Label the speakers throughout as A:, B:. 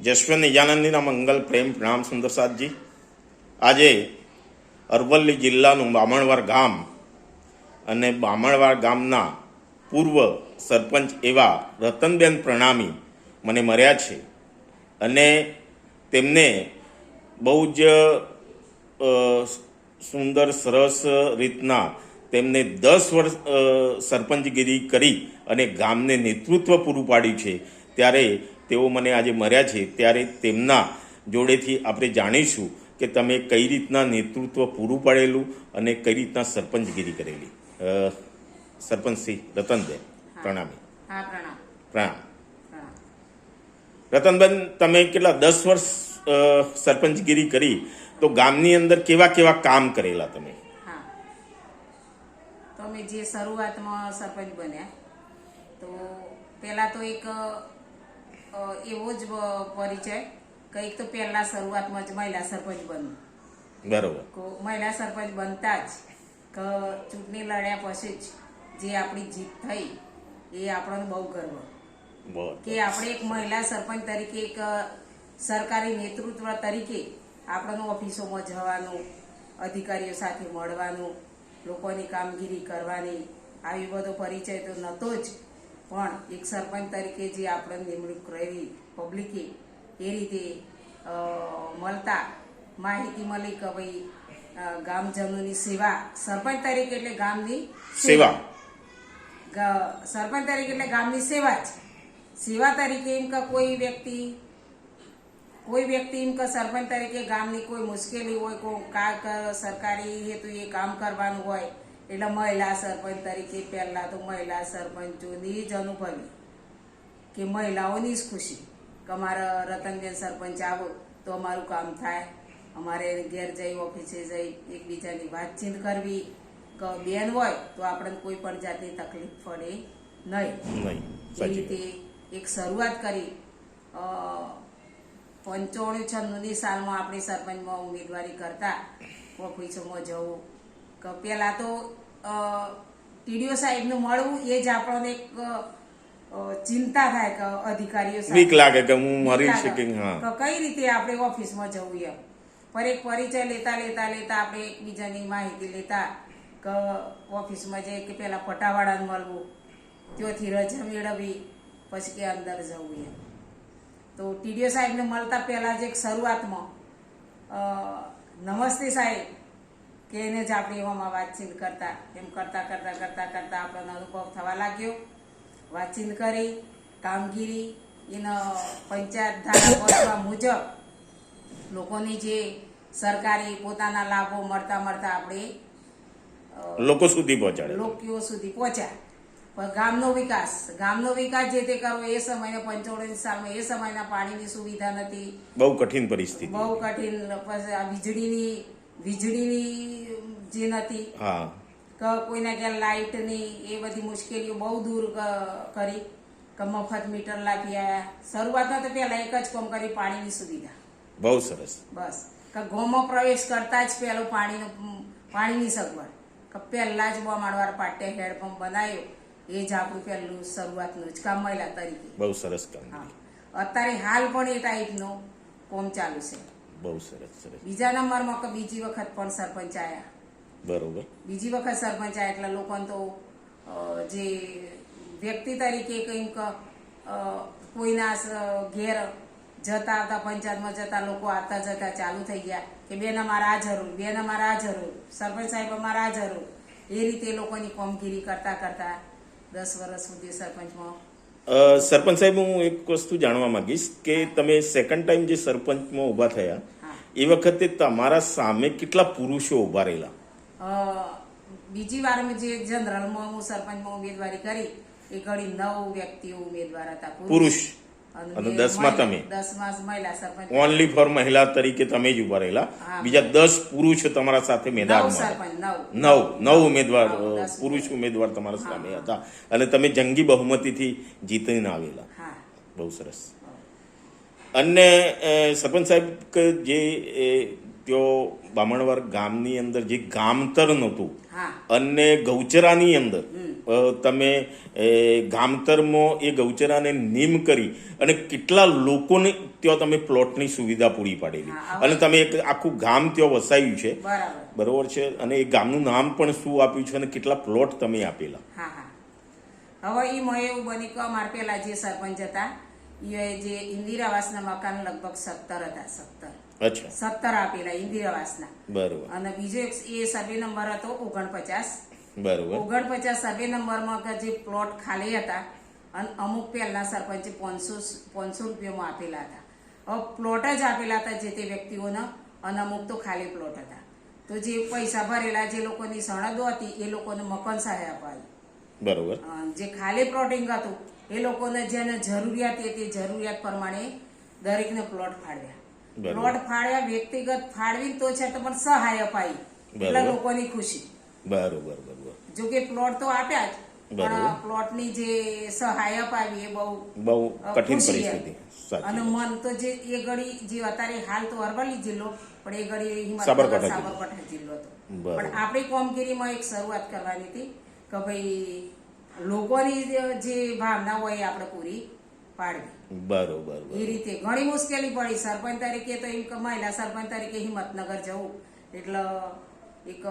A: જશવંત નિજાનંદીના મંગલ પ્રેમ પ્રણામ સુંદરસાદજી. આજે અરવલ્લી જિલ્લાનું બામણવાર ગામ અને બામણવાર ગામના પૂર્વ સરપંચ એવા રતનબેન પ્રણામી મને મળ્યા છે અને તેમને બહુ જ સુંદર સરસ રીતના તેમને 10 વર્ષ સરપંચગીરી કરી અને ગામને નેતૃત્વ પૂરું પાડ્યું છે. ત્યારે તેઓ મને આજે મળ્યા છે, ત્યારે તેમના જોડેથી આપણે જાણીશું કે તમે કઈ રીતના નેતૃત્વ પૂરું પાડેલું અને કઈ રીતના સરપંચગીરી કરેલી. સરપંચ શ્રી રતનબેન પ્રણામી. પ્રણામ. રતનબેન, તમે કેટલા 10 વર્ષ સરપંચગીરી કરી, તો ગામની અંદર કેવા કેવા કામ કરેલા તમે?
B: તો અમે જે શરૂઆતમાં સરપંચ બન્યા તો પહેલા તો એક એવો જ પરિચય કંઈક તો પહેલા શરૂઆતમાં જ મહિલા સરપંચ બન્યું.
A: બરોબર.
B: મહિલા સરપંચ બનતા જ ચૂંટણી લડ્યા પછી જ જે આપણી જીત થઈ એ આપણને બહુ ગર્વ કે આપણે એક મહિલા સરપંચ તરીકે એક સરકારી નેતૃત્વ તરીકે આપણને ઓફિસોમાં જવાનું, અધિકારીઓ સાથે મળવાનું, લોકોની કામગીરી કરવાની, આવી બધો પરિચય તો નહોતો જ, પણ એક સરપંચ તરીકે જે આપણે નિમણૂક કરી પબ્લિકે એ રીતે મળતા માહિતી મળી કે ભાઈ ગામજનોની સેવા, સરપંચ તરીકે એટલે ગામની સેવા, સરપંચ તરીકે એટલે ગામની સેવા જ. સેવા તરીકે એમ કે કોઈ વ્યક્તિ એમ કે સરપંચ તરીકે ગામની કોઈ મુશ્કેલી હોય, કોઈ સરકારી હેતુ એ કામ કરવાનું હોય એટલે મહિલા સરપંચ તરીકે પહેલા તો મહિલા સરપંચોની જ અનુભવી કે મહિલાઓની જ ખુશી કે અમારા રતનબેન સરપંચ આવો તો અમારું કામ થાય, અમારે ઘેર જઈ ઓફિસે જઈ એકબીજાની વાતચીત કરવી, કે બેન હોય તો આપણને કોઈ પણ જાતની તકલીફ પડે નહીં. એ રીતે એક શરૂઆત કરી. 95-96ની સાલમાં આપણે સરપંચમાં ઉમેદવારી કરતા ઓફિસોમાં જવું કે પહેલાં તો ટીડીઓ સાહેબને મળવું એ જ આપણને એક ચિંતા થાય કે અધિકારીઓ
A: બીક લાગે કે હું મરી શકીશ,
B: કે કઈ રીતે આપણે ઓફિસમાં જવું. એમ પર એક પરિચય લેતા આપણે એકબીજાની માહિતી લેતા કે ઓફિસમાં જઈએ કે પહેલાં પટાવાળાને મળવું, ત્યાંથી રજા મેળવવી, પછી કે અંદર જવું. એમ તો ટીડીઓ સાહેબને મળતા પહેલાં જ એક શરૂઆતમાં નમસ્તે સાહેબ કે એને જ આપણે એવામાં વાતચીત કરતા. એમ કરતાં આપણને અનુભવ થવા લાગ્યો. વાતચીત કરી, કામગીરી એના પંચાયત ધારા મુજબ લોકોની જે સરકારી પોતાના લાભો મળતા આપણે
A: લોકો સુધી
B: પહોંચ્યા. પણ ગામનો વિકાસ જે તે કરવો એ સમયે 95 સાલમાં એ સમયના પાણીની સુવિધા નથી,
A: બહુ કઠિન પરિસ્થિતિ,
B: બહુ કઠિન. પછી વીજળીની જે નથી, કે કોઈના ઘેર લાઇટની એ બધી મુશ્કેલીઓ બહુ દૂર કરી કે મફત મીટર લાગી આવ્યા. શરૂઆતમાં તો પહેલા એક જ કામ કરી, પાણીની સુવિધા.
A: બહુ સરસ.
B: બસ કે ગામમાં પ્રવેશ કરતા જ પહેલું પાણીની સગવડ કે પહેલા જ બોમાળવાર પાટે હેડપંપ બનાવ્યો. એ જ આપણું પહેલું શરૂઆતનું જ કામ મહિલા તરીકે.
A: બહુ સરસ કામ.
B: અત્યારે હાલ પણ એ ટાઈપનું કામ ચાલુ છે.
A: બહુ સરસ.
B: બીજા નંબરમાં કે બીજી વખત પણ સરપંચ આવ્યા.
A: બરોબર.
B: બીજી વખત સરપંચ આવ્યા એટલે લોકોને તો જે વ્યક્તિ તરીકે કંઈક કોઈના ઘેર જતા આવતા, પંચાયતમાં જતા લોકો આવતા જતા ચાલુ થઈ ગયા કે બેન અમારા આ જરૂર, બેન અમારા આ જરૂર, સરપંચ સાહેબ અમારા આ જરૂર. એ રીતે લોકોની કામગીરી કરતા 10 વર્ષ સુધી સરપંચમાં.
A: સરપંચ સાહેબ, હું એક વસ્તુ જાણવા માંગીશ કે તમે સેકન્ડ ટાઈમ જે સરપંચમાં ઊભા થયા એ વખતે તમારા સામે કેટલા પુરુષો ઊભા રહેલા?
B: બીજી વારમાં જે જનરલમાં હું સરપંચમાં ઉમેદવારી કરી એ ઘડી 9 વ્યક્તિઓ ઉમેદવાર હતા પુરુષ, અને 10માં તમે. 10માં મહિલા સરપંચ.
A: ઓનલી ફોર મહિલા તરીકે તમે જ ઊભા રહેલા. બીજા 10 પુરુષ તમારા સાથે મેદાનમાં. 9 ઉમેદવાર પુરુષ ઉમેદવાર તમારા સામે હતા અને તમે જંગી બહુમતીથી જીતીને આવેલા. બહુ સરસ. અને સરપંચ સાહેબ કે જે તેઓ બામણવાર ગામની અંદર જે ગામતર નહોતું અને ગૌચરાની અંદર તમે ગામતરમાં એ ગૌચરાને નીમ કરી અને કેટલા લોકોને ત્યાં તમે પ્લોટની સુવિધા પૂરી પાડેલી
B: હા,
A: અને તમે એક આખું ગામ ત્યાં વસાયું છે,
B: બરાબર.
A: બરોબર છે, અને એ ગામનું નામ પણ શું આપ્યું છે અને કેટલા પ્લોટ તમે આપેલા?
B: હા હા હવે એમાં એવું બની કે અમારે પેલા જે સરપંચ હતા એ જે ઇન્દિરા આવાસના મકાન લગભગ 17 હતા. 17
A: અચ્છા,
B: 17 આપેલા ઇન્દિરા આવાસના.
A: બરોબર,
B: અને બીજો એક એ સર્વે નંબર હતો 49.
A: બરોબર,
B: 49 સર્વે નંબરમાં કે જે પ્લોટ ખાલી હતા અને અમુક પહેલા સરપંચે 500 રૂપિયામાં આપેલા હતા. હવે પ્લોટ જ આપેલા હતા જે તે વ્યક્તિઓને અને અમુક તો ખાલી પ્લોટ હતા. તો જે પૈસા ભરેલા જે લોકોની સણદો હતી એ લોકોને મકાન સહાય અપાવી.
A: બરોબર,
B: જે ખાલી પ્લોટિંગ હતું એ લોકોને જેને જરૂરિયાત હતી તે જરૂરિયાત પ્રમાણે દરેકને પ્લોટ ફાળવ્યા.
A: બરોબર.
B: પ્લોટ ફાળવ્યા, વ્યક્તિગત ફાળવી તો છે તો પણ સહાય અપાઈ એટલે
A: બરોબર.
B: લોકોની ખુશી.
A: બરોબર, બરોબર,
B: જો કે પ્લોટ તો આપ્યા જ
A: બરોબર.
B: પણ પ્લોટની જે સહાય અપાવી એ બહુ
A: બહુ કઠિન
B: ખુશી
A: પરિસ્થિતિ,
B: હતી.
A: સાચી
B: અને
A: વાત.
B: મન તો જે એ ઘડી જે અત્યારે હાલ તો અરવલ્લી જિલ્લો પણ એ ઘડી હિંમતનગર
A: સાબરકાંઠા
B: સાબરકાંઠા જિલ્લો હતો.
A: બરોબર.
B: પણ આપણી કોમગીરીમાં એક શરૂઆત કરવાની હતી કે ભાઈ લોકોની જે ભાવના હોય એ આપણે પૂરી પાડવી.
A: બરોબર,
B: એ રીતે ઘણી મુશ્કેલી પડી. સરપંચ તરીકે તો એમ કે મહિલા સરપંચ તરીકે હિંમતનગર જવું એટલે એક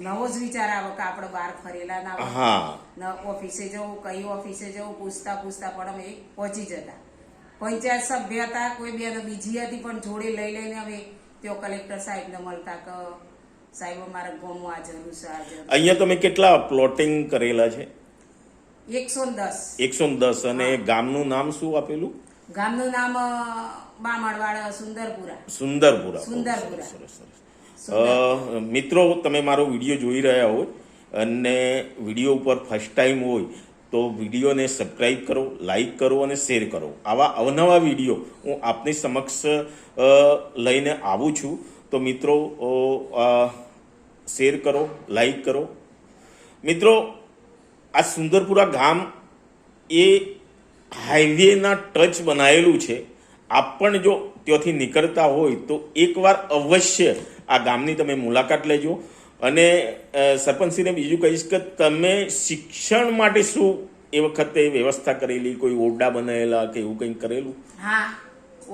B: નવો જ વિચાર આવે કે આપણે બહાર ફરેલા ના હોય.
A: હા,
B: ઓફિસે જવું, કઈ ઓફિસે જવું, પૂછતા પણ અમે પહોંચી જતા. પંચાયત સભ્ય હતા, કોઈ બેનો બીજી હતી પણ જોડે લઈ લઈને અમે તેઓ કલેક્ટર સાહેબને મળતા કે સાહેબ અમારા ગામમાં આ જરૂર છે, આ જરૂર છે.
A: અહીંયા તમે કેટલા પ્લોટિંગ કરેલા છે?
B: 110.
A: 110. અને ગામનું નામ શું આપેલું?
B: ગામનું નામ બામણવાડ સુંદરપુરા.
A: સુંદરપુરા.
B: સુંદરપુરા.
A: સરસ, સરસ. મિત્રો, તમે મારો વિડીયો જોઈ રહ્યા હોય અને વિડીયો ઉપર ફર્સ્ટ ટાઈમ હોય તો વિડીયોને સબસ્ક્રાઈબ કરો, લાઈક કરો અને શેર કરો. આવા અવનવા વિડીયો હું આપની સમક્ષ લઈને આવું છું. તો મિત્રો, શેર કરો, લાઈક કરો. મિત્રો, આ સુંદરપુરા ગામ એ હાઈવેના ટચ બનાવેલું છે. આપ પણ જો ત્યાંથી નીકળતા હોય તો એકવાર અવશ્ય આ ગામની તમે મુલાકાત લેજો. અને સરપંચશ્રીને બીજું કહીશ કે તમે શિક્ષણ માટે શું એ વખતે વ્યવસ્થા કરેલી? કોઈ ઓરડા બનાવેલા કે એવું કંઈક કરેલું?
B: હા,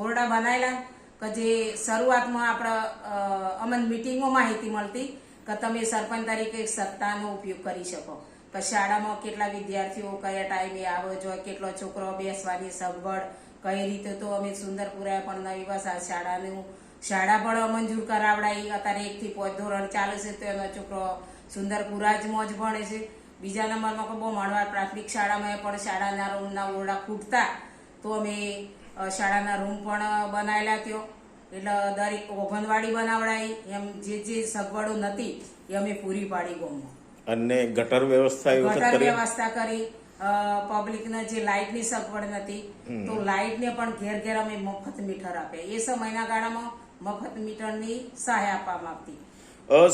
B: ઓરડા બનાવેલા કે જે શરૂઆતમાં આપણે અમને મિટિંગમાં માહિતી મળતી કે તમે સરપંચ તરીકે સત્તાનો ઉપયોગ કરી શકો. કે શાળામાં કેટલા વિદ્યાર્થીઓ કયા ટાઈમે આવે જો, કેટલો છોકરો બેસવાની સગવડ કઈ રીતે. તો અમે સુંદરપુરા પણ નવી બસ આ શાળા પણ મંજૂર કરાવડાવી. અત્યારે 1 થી 5 ધોરણ ચાલે છે તો એનો છોકરો સુંદરપુરા જ મોજ ભણે છે. બીજા નંબરમાં બહુ માણવાર પ્રાથમિક શાળામાં પણ શાળાના રૂમના ઓરડા ખૂટતા તો અમે શાળાના રૂમ પણ બનાવેલા ત્યો. એટલે દરેક ઓગણવાડી બનાવડાવી. એમ જે સગવડો નથી એ અમે પૂરી પાડી ગામમાં.
A: અને ગટર વ્યવસ્થા
B: કરી. પબ્લિકને જે લાઇટની સગવડ નથી તો લાઇટને પણ ઘેર ઘેર અમે મફત મીટર આપ્યા. એ સમયના ગાળામાં મફત મીટરની સહાય આપવામાં આવતી.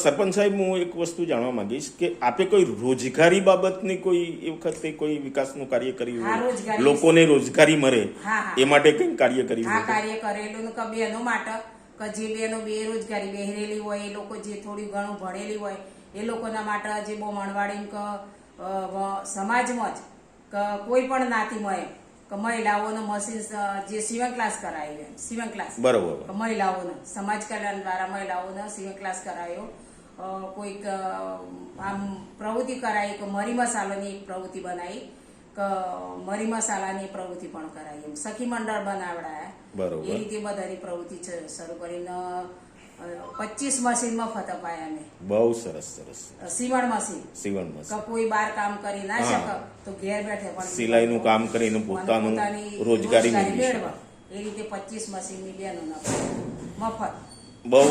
A: સરપંચ સાહેબ, હું એક વસ્તુ જાણવા માંગીશ કે આપે કોઈ રોજગારી બાબતની કોઈ એ વખતે કોઈ વિકાસનું કાર્ય કર્યું હોય, લોકોને રોજગારી મળે એ માટે કઈ કાર્ય કર્યું?
B: હા, કાર્ય કરેલું કે બહેનો માટે કે જે બહેનો બેરોજગારી બેહરેલી હોય એ લોકો જે થોડી ઘણું ભણેલી હોય એ લોકોના માટે જે બહુ મણવાડી કે સમાજમાં જ કે કોઈ પણ નાતીમાં એમ કે મહિલાઓનો મશીન જે સીવણ ક્લાસ કરાયો. એમ સીવણ ક્લાસ
A: બરોબર.
B: મહિલાઓનો સમાજ કલ્યાણ દ્વારા મહિલાઓનો સીવણ ક્લાસ કરાયો. કોઈક આમ પ્રવૃત્તિ કરાવી કે મરી મસાલાની એક પ્રવૃત્તિ બનાવી કે મરી મસાલાની પ્રવૃત્તિ પણ કરાવી. એમ સખી મંડળ બનાવડાયા.
A: બરોબર.
B: એ રીતે બધાની પ્રવૃત્તિ શરૂ કરીને 25 મશીન મફત અપાયા અમે.
A: બહુ સરસ, સરસ.
B: સીવણ મશીન કે કોઈ બાર કામ કરી ના શકે તો ઘેર બેઠે પણ
A: સિલાઈનું કામ કરીને પોતાનું રોજગારી મેળવી શકે.
B: એ રીતે 25 મશીનની બહેનોને મફત.
A: બહુ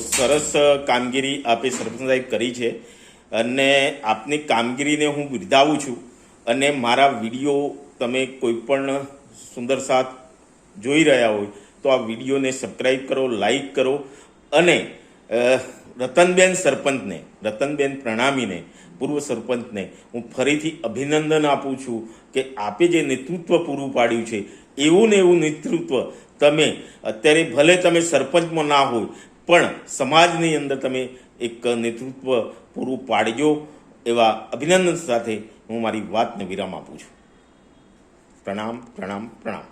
A: સરસ કામગીરી આપે સરપંચ સાહેબ કરી છે અને આપની કામગીરીને હું બિરદાવું છું. અને મારા વિડીયો તમે કોઈ પણ સુંદર સાથ જોઈ રહ્યા હોય તો આ વિડીયોને સબસ્ક્રાઈબ કરો, લાઈક કરો. અને રતનબેન સરપંચને, રતનબેન પ્રણામીને, પૂર્વ સરપંચને હું ફરીથી અભિનંદન આપું છું કે આપે જે નેતૃત્વ પૂરું પાડ્યું છે એવું ને એવું નેતૃત્વ તમે અત્યારે ભલે તમે સરપંચમાં ના હોય પણ સમાજની અંદર તમે એક નેતૃત્વ પૂરું પાડજો. એવા અભિનંદન સાથે હું મારી વાતને વિરામ આપું છું. પ્રણામ, પ્રણામ, પ્રણામ.